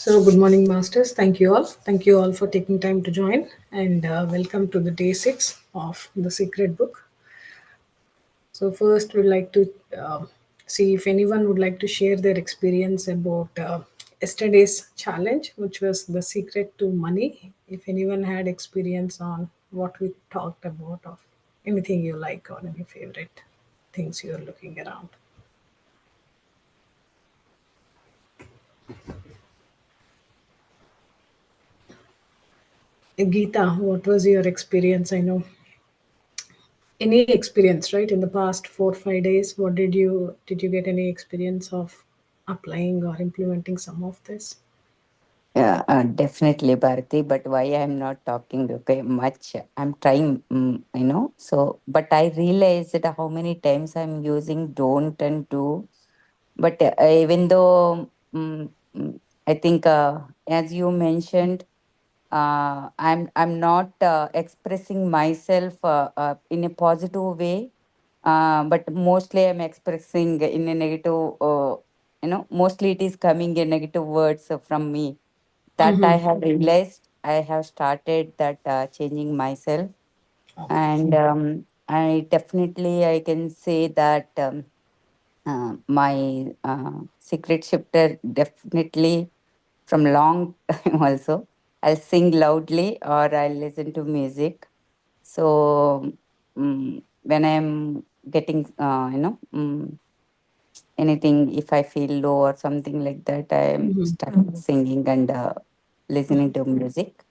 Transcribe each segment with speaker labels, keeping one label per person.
Speaker 1: So, good morning, masters. Thank you all. Thank you all for taking time to join, and welcome to the day 6 of the Secret Book. So, first, we'd like to see if anyone would like to share their experience about yesterday's challenge, which was the secret to money. If anyone had experience on what we talked about, or anything you like, or any favorite things you're looking around. Geeta, what was your experience? I know any experience, right, in the past 4 5 days. What did you get any experience of applying or implementing some of this?
Speaker 2: Yeah, definitely, Bharati. But why I'm not talking okay much? I'm trying, So, but I realized that how many times I'm using don't and do. But even though I think, as you mentioned, I'm not expressing myself in a positive way, but mostly I'm expressing in a negative. Mostly it is coming in negative words from me that I have realized. I have started that changing myself,
Speaker 1: Okay.
Speaker 2: and I definitely I can say that my secret shifter definitely from long time also. I'll sing loudly or I'll listen to music. So when I'm getting anything, if I feel low or something like that, I start singing and listening to music.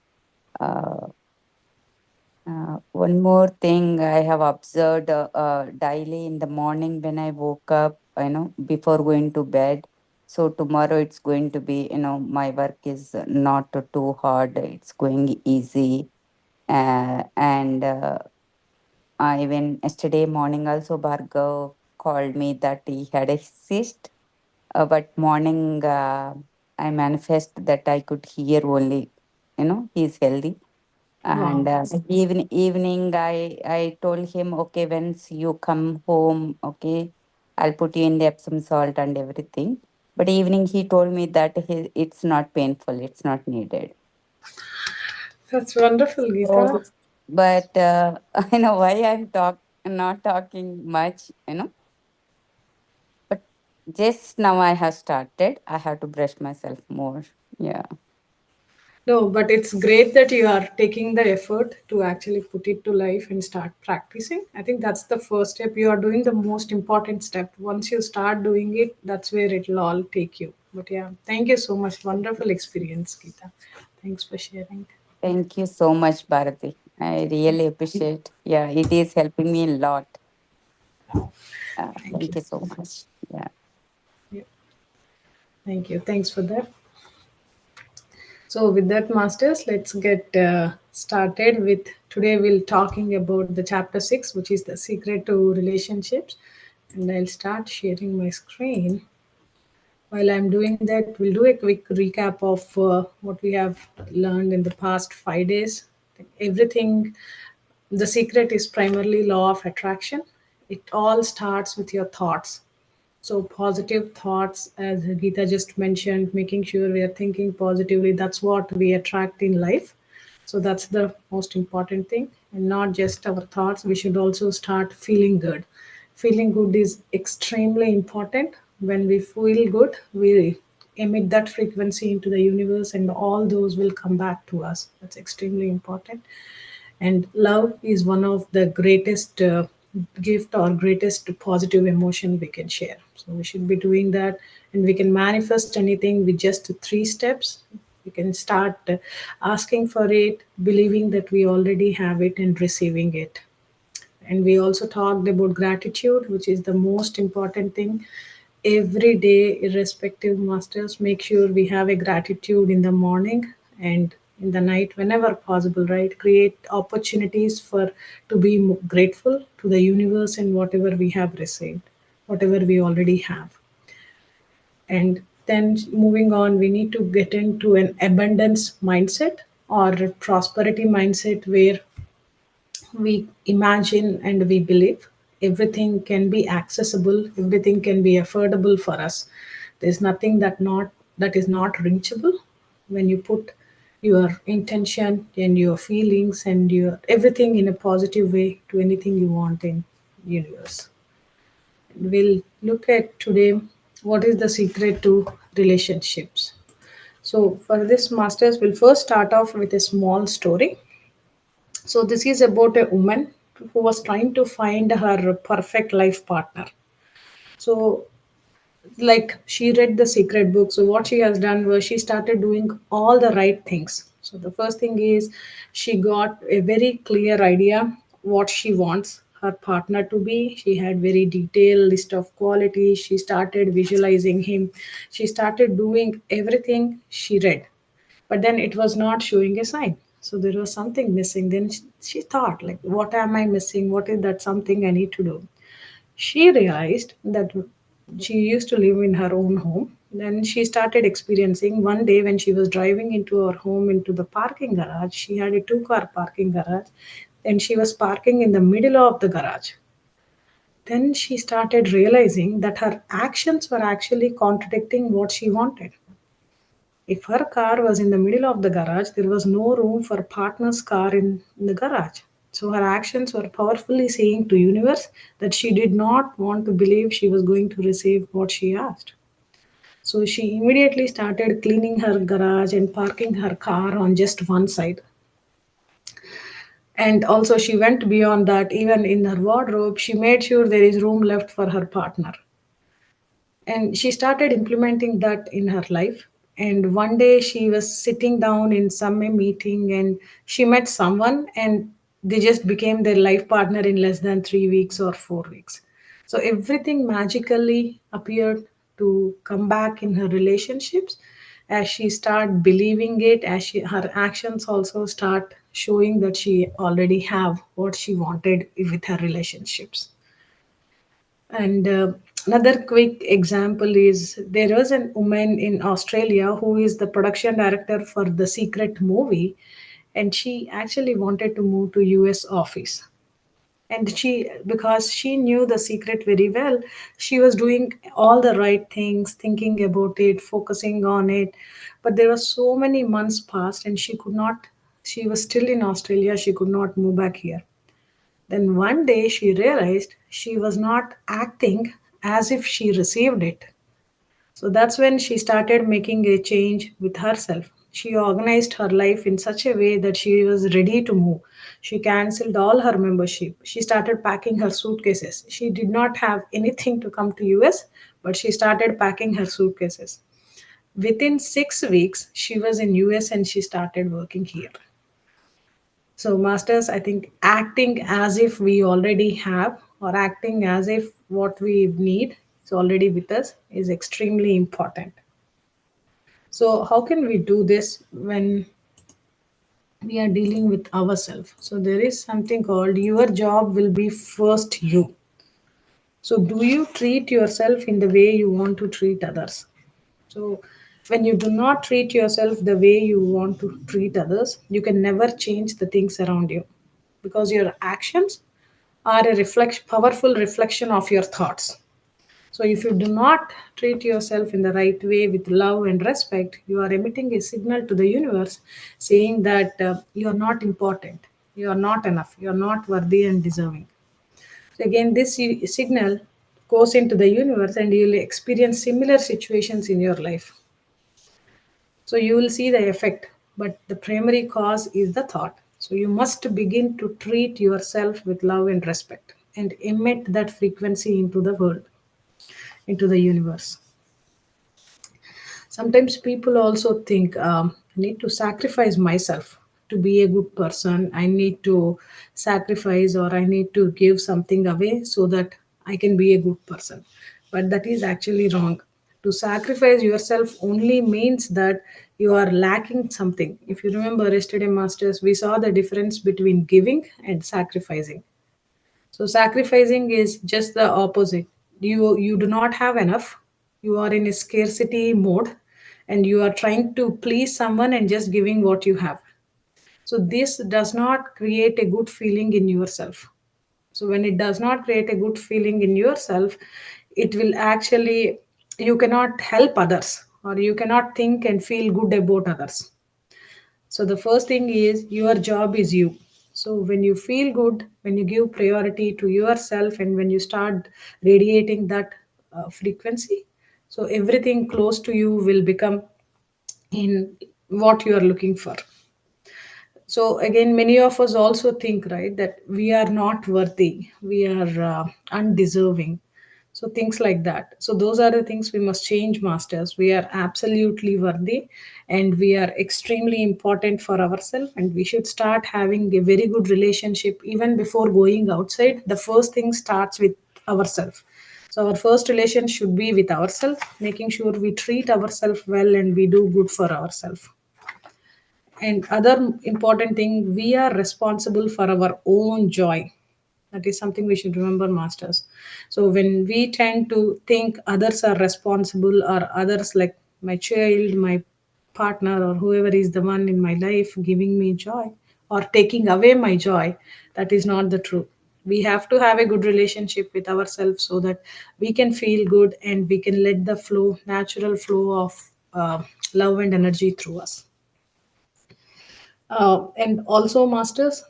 Speaker 2: Uh, one more thing I have observed daily in the morning when I woke up, before going to bed. So tomorrow it's going to be, my work is not too hard. It's going easy. And even yesterday morning also Bhargav called me that he had a cyst. But morning I manifest that I could hear only, he's healthy. And
Speaker 1: Wow.
Speaker 2: evening, I told him, okay, once you come home, okay, I'll put you in the Epsom salt and everything. But evening, he told me that it's not painful, it's not needed.
Speaker 1: That's wonderful, Geeta.
Speaker 2: So, but I know why not talking much, but just now I have started. I have to brush myself more. Yeah.
Speaker 1: No, but it's great that you are taking the effort to actually put it to life and start practicing. I think that's the first step. You are doing the most important step. Once you start doing it, that's where it'll all take you. But yeah, thank you so much. Wonderful experience, Geeta. Thanks for sharing.
Speaker 2: Thank you so much, Bharati. I really appreciate. Yeah, it is helping me a lot.
Speaker 1: Thank
Speaker 2: Thank
Speaker 1: you.
Speaker 2: you so much. Yeah.
Speaker 1: Yeah, thank you. Thanks for that. So, with that, masters, let's get started with today. We'll talking about the chapter 6, which is the secret to relationships. And I'll start sharing my screen. While I'm doing that, we'll do a quick recap of what we have learned in the past 5 days. Everything, the secret is primarily law of attraction. It all starts with your thoughts. So, positive thoughts, as Geeta just mentioned, making sure we are thinking positively, that's what we attract in life. So, that's the most important thing. And not just our thoughts, we should also start feeling good. Feeling good is extremely important. When we feel good, we emit that frequency into the universe, and all those will come back to us. That's extremely important. And love is one of the greatest gift or greatest positive emotion we can share. So we should be doing that, and we can manifest anything with just 3 steps. We can start asking for it, believing that we already have it, and receiving it. And we also talked about gratitude, which is the most important thing. Every day, irrespective, masters, make sure we have a gratitude in the morning and in the night whenever possible, right? Create opportunities for to be grateful to the universe and whatever we have received, whatever we already have. And then moving on, we need to get into an abundance mindset or prosperity mindset where we imagine and we believe everything can be accessible, everything can be affordable for us. There's nothing that is not reachable. when you put your intention and your feelings and your everything in a positive way to anything you want in universe. We'll look at today what is the secret to relationships. So for this masters, we'll first start off with a small story. So this is about a woman who was trying to find her perfect life partner. So like she read the secret book, so what she has done was she started doing all the right things. So the first thing is she got a very clear idea what she wants her partner to be. She had very detailed list of qualities. She started visualizing him. She started doing everything she read, but then it was not showing a sign. So there was something missing. Then she thought like, what am I missing? What is that something I need to do? She realized that she used to live in her own home. Then she started experiencing one day when she was driving into her home into the parking garage. She had a two-car parking garage, and she was parking in the middle of the garage. Then she started realizing that her actions were actually contradicting what she wanted. If her car was in the middle of the garage, there was no room for partner's car in the garage. So her actions were powerfully saying to universe that she did not want to believe she was going to receive what she asked. So she immediately started cleaning her garage and parking her car on just one side. And also she went beyond that. Even in her wardrobe, she made sure there is room left for her partner. And she started implementing that in her life. And one day she was sitting down in some meeting and she met someone, and they just became their life partner in less than 3 weeks or 4 weeks. So everything magically appeared to come back in her relationships as she start believing it, as her actions also start showing that she already have what she wanted with her relationships. And another quick example is there was a woman in Australia who is the production director for the Secret movie, and she actually wanted to move to US office. And she, because she knew the secret very well, she was doing all the right things, thinking about it, focusing on it. But there were so many months passed, and she could not. She was still in Australia. She could not move back here. Then one day she realized she was not acting as if she received it. So that's when she started making a change with herself. She organized her life in such a way that she was ready to move. She cancelled all her membership. She started packing her suitcases. She did not have anything to come to US, but she started packing her suitcases. Within 6 weeks, she was in US and she started working here. So, masters, I think acting as if we already have or acting as if what we need is already with us is extremely important. So, how can we do this when we are dealing with ourselves? So, there is something called your job will be first you. So, do you treat yourself in the way you want to treat others? So, when you do not treat yourself the way you want to treat others, you can never change the things around you because your actions are a powerful reflection of your thoughts. So, if you do not treat yourself in the right way with love and respect, you are emitting a signal to the universe saying that you are not important, you are not enough, you are not worthy and deserving. So again, this signal goes into the universe and you will experience similar situations in your life. So you will see the effect, but the primary cause is the thought. So you must begin to treat yourself with love and respect and emit that frequency into the world, into the universe. Sometimes people also think I need to sacrifice myself to be a good person. I need to sacrifice or I need to give something away so that I can be a good person. But that is actually wrong. To sacrifice yourself only means that you are lacking something. If you remember yesterday, Masters, we saw the difference between giving and sacrificing. So sacrificing is just the opposite. You do not have enough. You are in a scarcity mode and you are trying to please someone and just giving what you have. So this does not create a good feeling in yourself. So when it does not create a good feeling in yourself, it will actually, you cannot help others or you cannot think and feel good about others. So the first thing is your job is you. So when you feel good, when you give priority to yourself, and when you start radiating that frequency, so everything close to you will become in what you are looking for. So again, many of us also think, right, that we are not worthy, we are undeserving. So things like that. So those are the things we must change, masters. We are absolutely worthy, and we are extremely important for ourselves, and we should start having a very good relationship even before going outside. The first thing starts with ourselves. So our first relation should be with ourselves, making sure we treat ourselves well and we do good for ourselves. And other important thing, we are responsible for our own joy. That is something we should remember, masters. So when we tend to think others are responsible, or others, like my child, my partner, or whoever is the one in my life giving me joy or taking away my joy, that is not the truth. We have to have a good relationship with ourselves so that we can feel good and we can let the flow, natural flow of love and energy through us. And also, masters,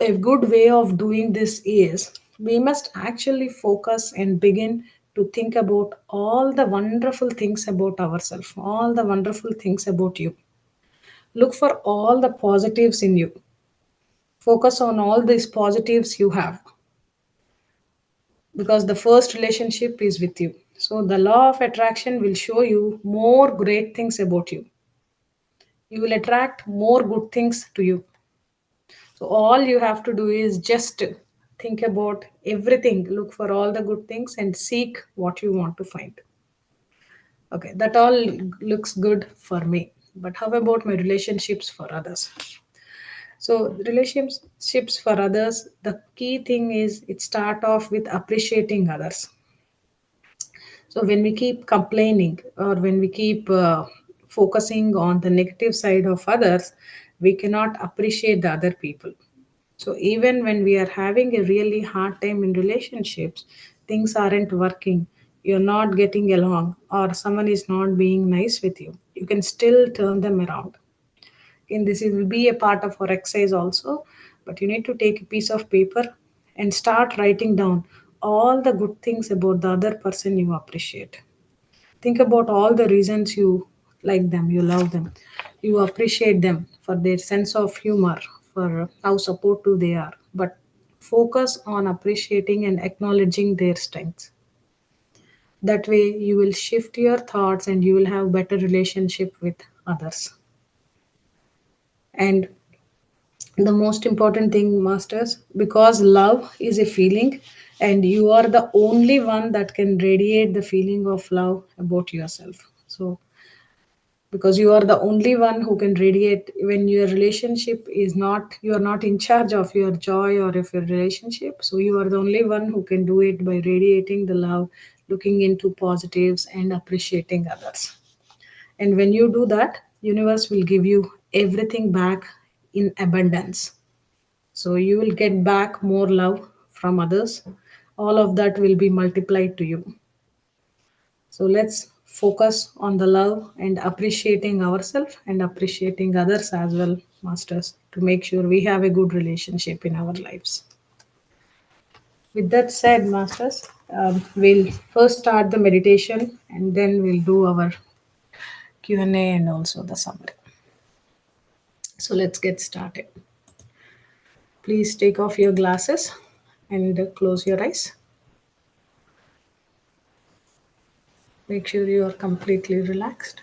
Speaker 1: a good way of doing this is we must actually focus and begin to think about all the wonderful things about ourselves, all the wonderful things about you. Look for all the positives in you. Focus on all these positives you have, because the first relationship is with you. So, the law of attraction will show you more great things about you. You will attract more good things to you. So all you have to do is just think about everything, look for all the good things and seek what you want to find. Okay, that all looks good for me. But how about my relationships for others? So relationships for others, the key thing is it start off with appreciating others. So when we keep complaining, or when we keep focusing on the negative side of others, we cannot appreciate the other people. So even when we are having a really hard time in relationships, things aren't working, you're not getting along, or someone is not being nice with you, you can still turn them around. And this will be a part of our exercise also. But you need to take a piece of paper and start writing down all the good things about the other person you appreciate. Think about all the reasons you like them, you love them, you appreciate them for their sense of humor, for how supportive they are. But focus on appreciating and acknowledging their strengths. That way, you will shift your thoughts and you will have better relationship with others. And the most important thing, masters, because love is a feeling, and you are the only one that can radiate the feeling of love about yourself. So because you are the only one who can radiate. When your relationship is not, you are not in charge of your joy or of your relationship, so you are the only one who can do it by radiating the love, looking into positives and appreciating others. And when you do that, universe will give you everything back in abundance. So you will get back more love from others. All of that will be multiplied to you. So let's focus on the love and appreciating ourselves and appreciating others as well, masters, to make sure we have a good relationship in our lives. With that said, masters, we'll first start the meditation and then we'll do our Q&A and also the summary. So let's get started. Please take off your glasses and close your eyes. Make sure you are completely relaxed.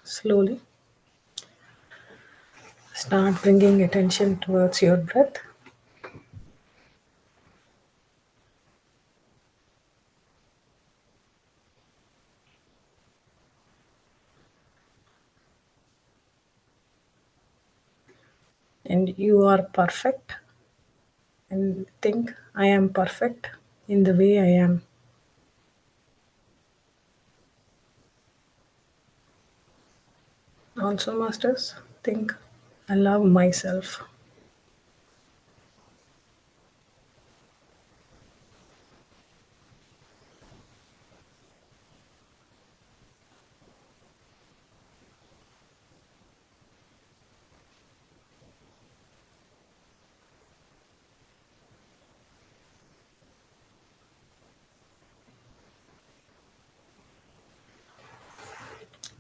Speaker 1: Slowly start bringing attention towards your breath. And you are perfect, and think, I am perfect in the way I am. Also, masters, think, I love myself.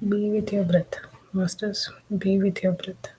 Speaker 1: Be with your breath. Masters, be with your breath.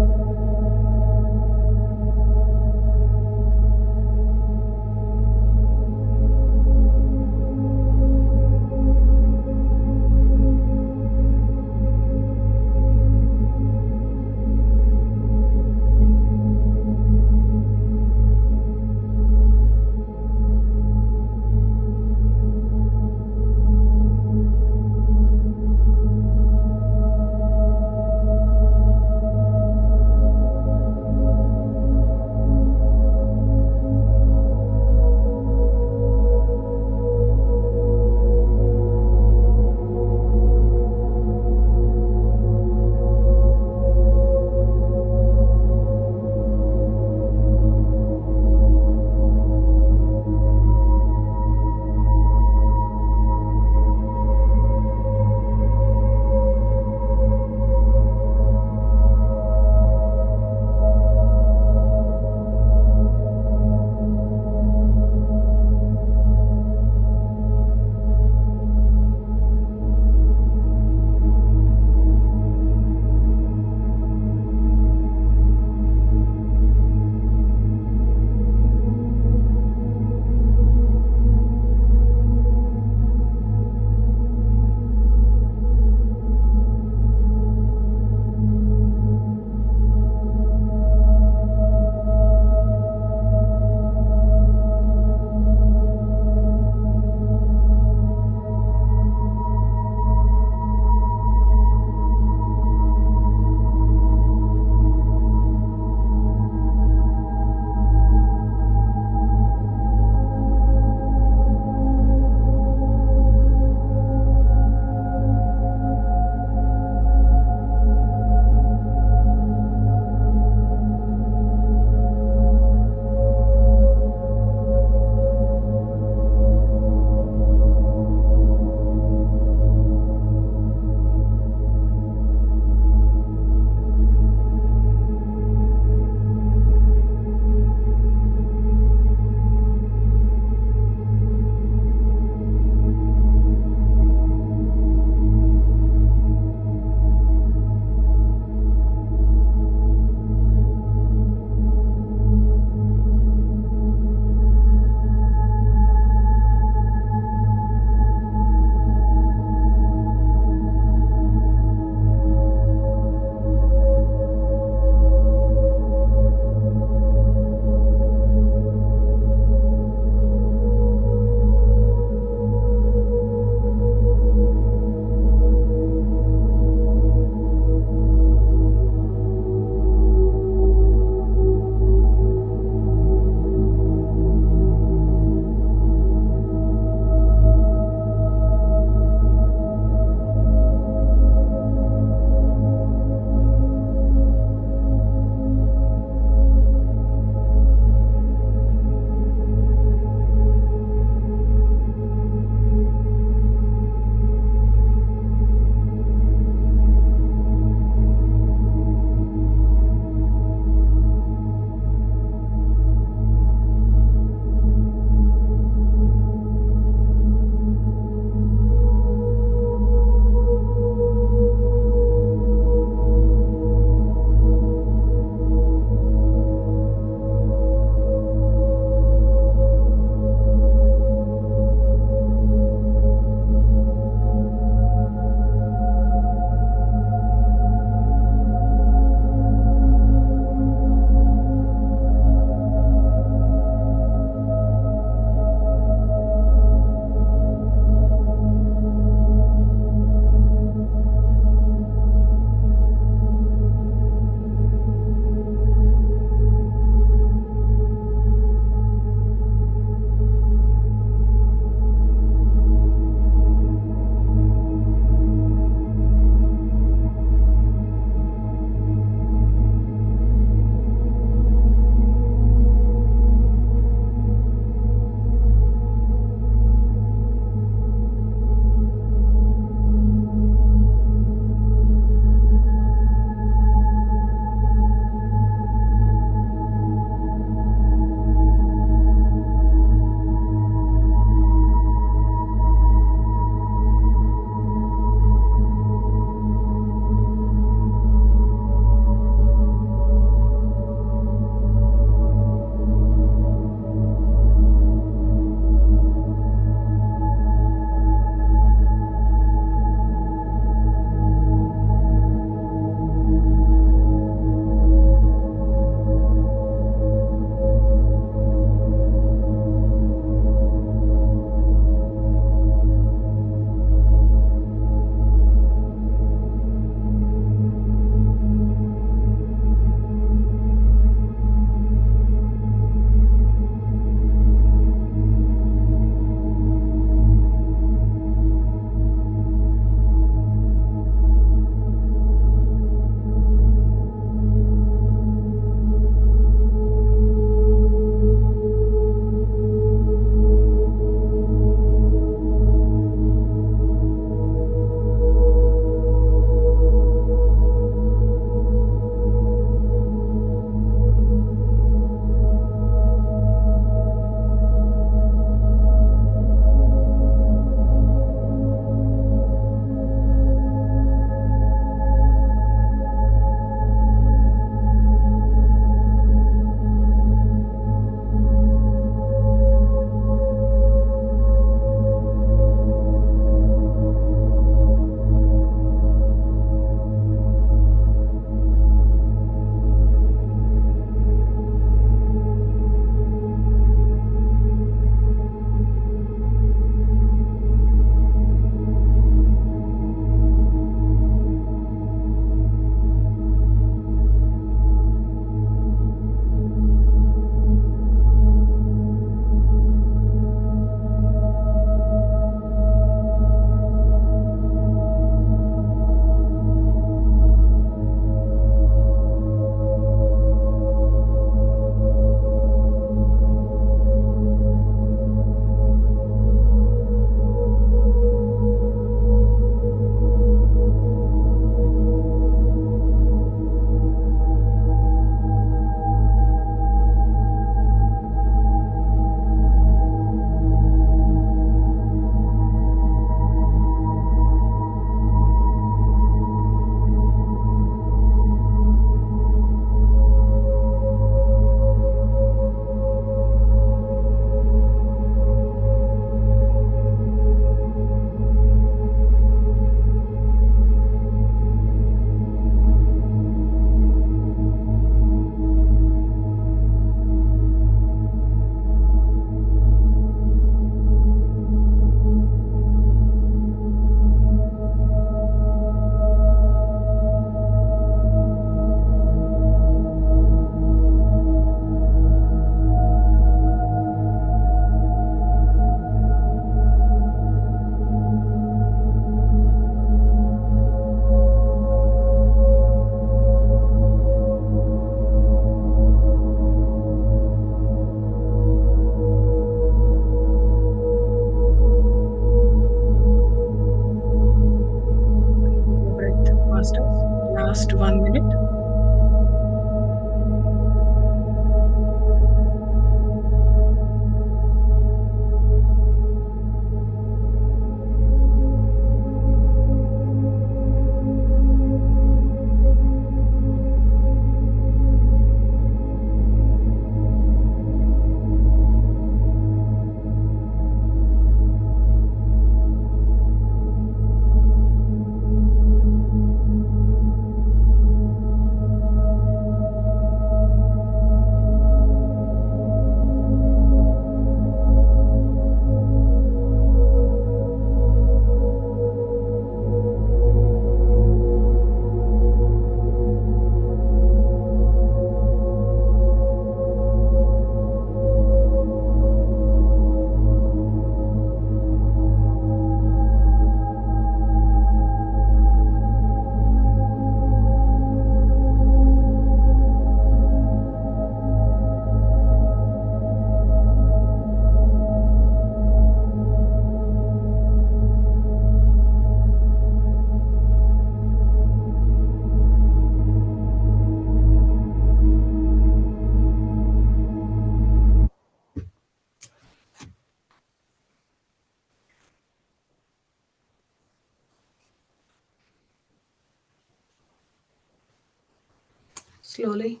Speaker 1: Slowly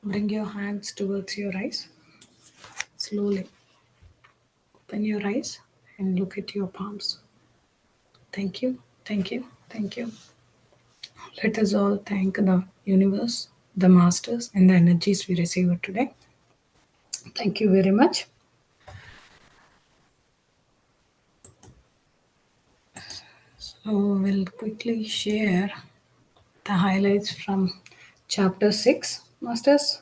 Speaker 1: bring your hands towards your eyes. Slowly open your eyes and look at your palms. Thank you, thank you, thank you. Let us all thank the universe, the masters, and the energies we received today. Thank you very much. So, we'll quickly share the highlights from chapter 6, masters.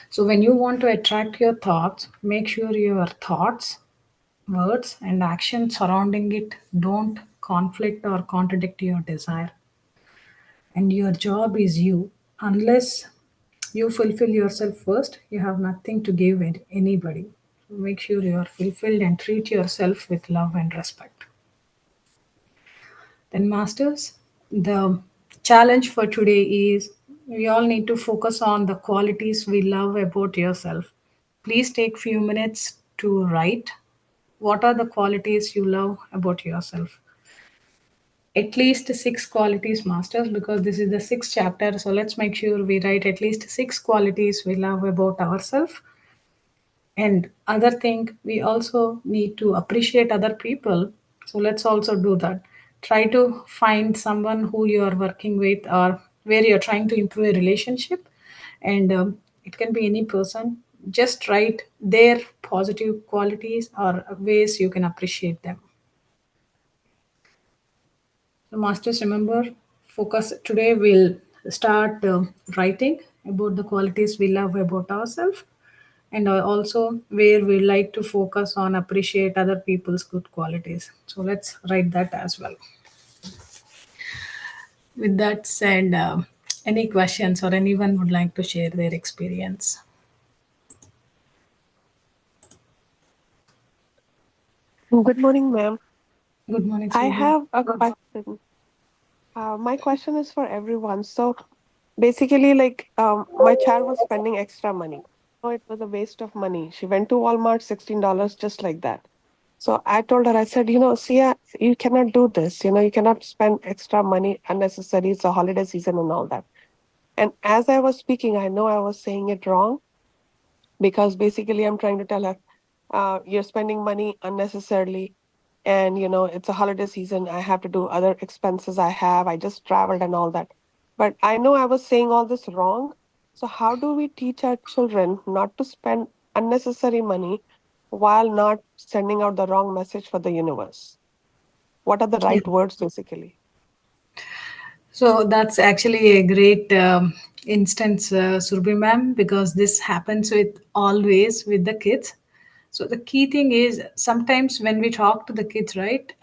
Speaker 1: So, when you want to attract your thoughts, make sure your thoughts, words, and actions surrounding it don't conflict or contradict your desire. And your job is you. Unless you fulfill yourself first, you have nothing to give anybody. So make sure you are fulfilled and treat yourself with love and respect. Then, masters, the challenge for today is we all need to focus on the qualities we love about yourself. Please take few minutes to write what are the qualities you love about yourself. At least 6 qualities, masters, because this is the 6th chapter. So let's make sure we write at least 6 qualities we love about ourselves. And other thing, we also need to appreciate other people. So let's also do that. Try to find someone who you are working with or where you're trying to improve a relationship. And it can be any person. Just write their positive qualities or ways you can appreciate them. So, masters, remember, focus today. We'll start writing about the qualities we love about ourselves, and also where we like to focus on appreciate other people's good qualities. So let's write that as well. With that said, any questions or anyone would like to share their experience?
Speaker 3: Good morning, ma'am.
Speaker 1: Good morning,
Speaker 3: I
Speaker 1: Surya.
Speaker 3: have a question. My question is for everyone. So basically, like, my child was spending extra money. No, it was a waste of money. She went to Walmart, $16, just like that. So I told her, I said, Sia, you cannot do this. You cannot spend extra money unnecessary. It's a holiday season and all that. And as I was speaking, I know I was saying it wrong because basically I'm trying to tell her, you're spending money unnecessarily, and it's a holiday season. I have to do other expenses. I just traveled and all that, but I know I was saying all this wrong. So how do we teach our children not to spend unnecessary money while not sending out the wrong message for the universe? What are the
Speaker 1: Yeah.
Speaker 3: right words, basically?
Speaker 1: So that's actually a great instance, Surbhi ma'am, because this happens with always with the kids. So the key thing is sometimes when we talk to the kids, right?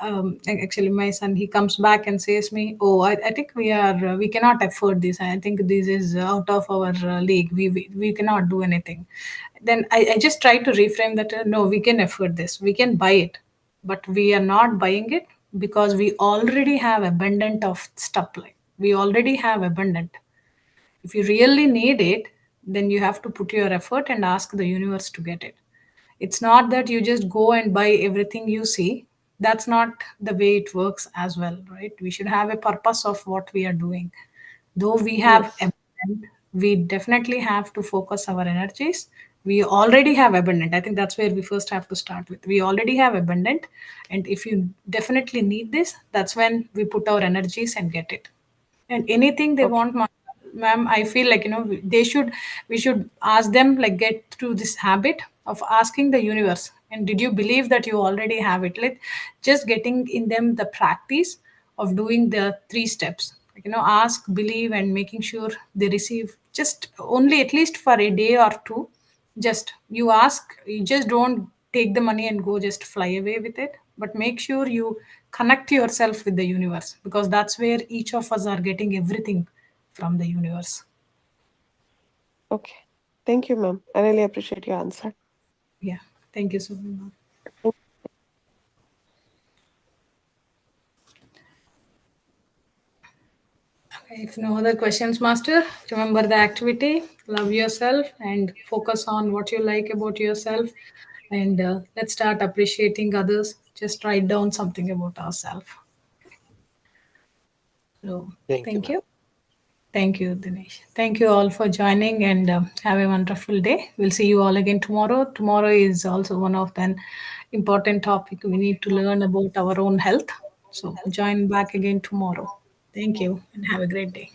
Speaker 1: Actually, my son he comes back and says me, "Oh, I think we cannot afford this. I think this is out of our league. We cannot do anything." Then I just try to reframe that. No, we can afford this. We can buy it, but we are not buying it because we already have abundant of stuff. Like we already have abundant. If you really need it, then you have to put your effort and ask the universe to get it. It's not that you just go and buy everything you see. That's not the way it works as well, right? We should have a purpose of what we are doing. Though we have
Speaker 3: Yes.
Speaker 1: abundant, we definitely have to focus our energies. We already have abundant. I think that's where we first have to start with. We already have abundant. And if you definitely need this, that's when we put our energies and get it. And anything they
Speaker 3: Okay.
Speaker 1: want, ma'am, I feel like they should we should ask them, like, get through this habit of asking the universe, and did you believe that you already have it? Like, just getting in them the practice of doing the 3 steps, like, ask, believe, and making sure they receive, just only at least for a day or two. Just you ask, you just don't take the money and go just fly away with it, but make sure you connect yourself with the universe, because that's where each of us are getting everything from the universe.
Speaker 3: Okay. Thank you, ma'am. I really appreciate your answer.
Speaker 1: Yeah, thank you so much. Okay, if no other questions, master, remember the activity, love yourself and focus on what you like about yourself, and let's start appreciating others. Just write down something about ourselves. So
Speaker 4: Thank you,
Speaker 1: thank
Speaker 4: ma'am.
Speaker 1: you. Thank you, Dinesh. Thank you all for joining and have a wonderful day. We'll see you all again tomorrow. Tomorrow is also one of the important topic. We need to learn about our own health. So join back again tomorrow. Thank you and have a great day.